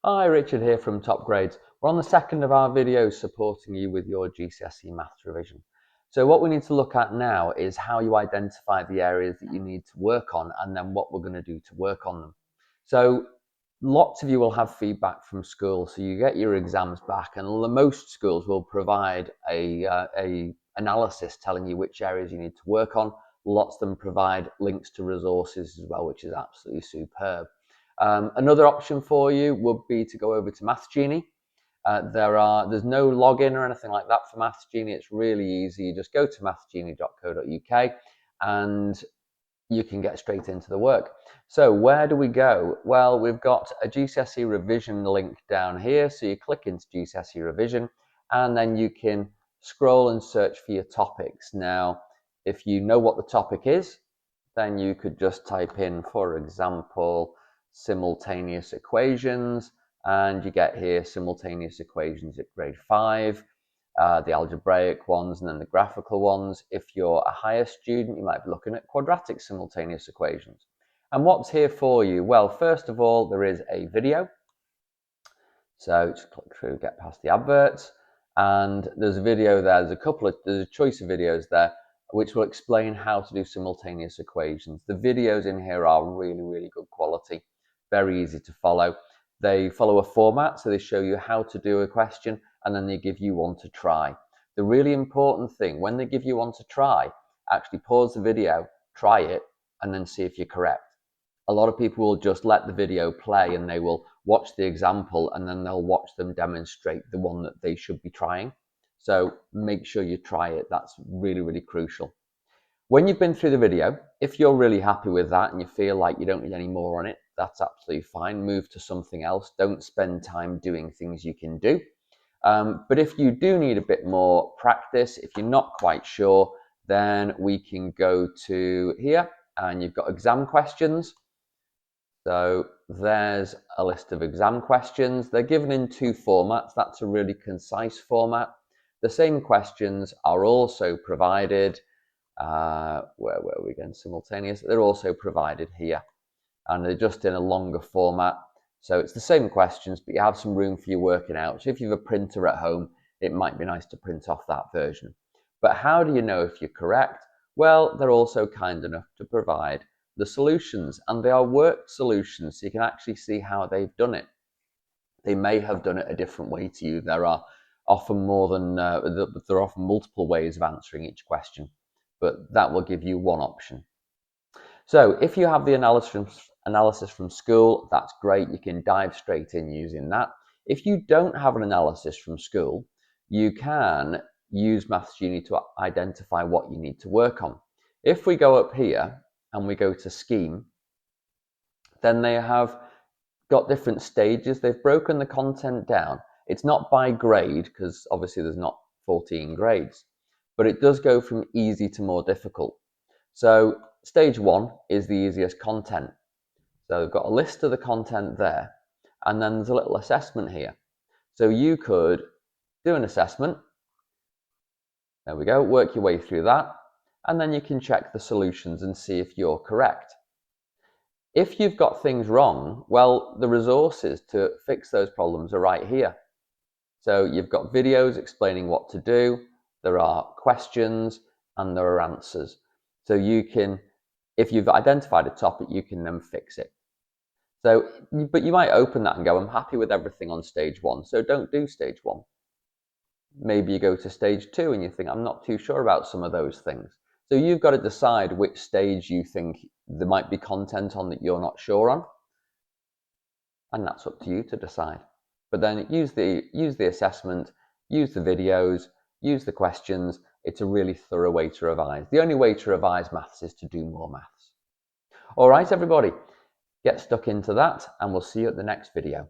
Hi, Richard here from Top Grades. We're on the second of our videos supporting you with your GCSE maths revision. So what we need to look at now is how you identify the areas that you need to work on and then what we're going to do to work on them. So lots of you will have feedback from school, so you get your exams back and most schools will provide a analysis telling you which areas you need to work on. Lots of them provide links to resources as well, which is absolutely superb. Another option for you would be to go over to Maths Genie. There's no login or anything like that for Maths Genie. It's really easy. You just go to mathsgenie.co.uk and you can get straight into the work. So where do we go? Well, we've got a GCSE revision link down here. So you click into GCSE revision and then you can scroll and search for your topics. Now, if you know what the topic is, then you could just type in, for example, simultaneous equations, and you get here simultaneous equations at grade 5, the algebraic ones and then the graphical ones. If you're a higher student, you might be looking at quadratic simultaneous equations. And what's here for you? Well, first of all, there is a video. So just click through, get past the adverts, and there's a video there. There's a choice of videos there which will explain how to do simultaneous equations. The videos in here are really, really good quality, very easy to follow. They follow a format, so they show you how to do a question, and then they give you one to try. The really important thing, when they give you one to try, actually pause the video, try it, and then see if you're correct. A lot of people will just let the video play and they will watch the example and then they'll watch them demonstrate the one that they should be trying. So make sure you try it. That's really, really crucial. When you've been through the video, if you're really happy with that and you feel like you don't need any more on it, that's absolutely fine. Move to something else. Don't spend time doing things you can do. But if you do need a bit more practice, if you're not quite sure, then we can go to here and you've got exam questions. So there's a list of exam questions. They're given in two formats. That's a really concise format. The same questions are also provided, where were we again, simultaneous? They're also provided here and they're just in a longer format. So it's the same questions, but you have some room for your working out. So if you have a printer at home, it might be nice to print off that version. But how do you know if you're correct? Well, they're also kind enough to provide the solutions, and they are worked solutions, so you can actually see how they've done it. They may have done it a different way to you. There are often there are often multiple ways of answering each question, but that will give you one option. So if you have the analysis from school, that's great. You can dive straight in using that. If you don't have an analysis from school, you can use Maths Genie to identify what you need to work on. If we go up here and we go to scheme, then they have got different stages. They've broken the content down. It's not by grade because obviously there's not 14 grades, but it does go from easy to more difficult. So stage 1 is the easiest content. So they've got a list of the content there, and then there's a little assessment here. So you could do an assessment. There we go, work your way through that, and then you can check the solutions and see if you're correct. If you've got things wrong, well, the resources to fix those problems are right here. So you've got videos explaining what to do, there are questions, and there are answers. So you can, if you've identified a topic, you can then fix it. So, but you might open that and go, I'm happy with everything on stage 1, so don't do stage 1. Maybe you go to stage 2 and you think, I'm not too sure about some of those things. So you've got to decide which stage you think there might be content on that you're not sure on. And that's up to you to decide. But then use the assessment, use the videos, use the questions. It's a really thorough way to revise. The only way to revise maths is to do more maths. All right, everybody, get stuck into that and we'll see you at the next video.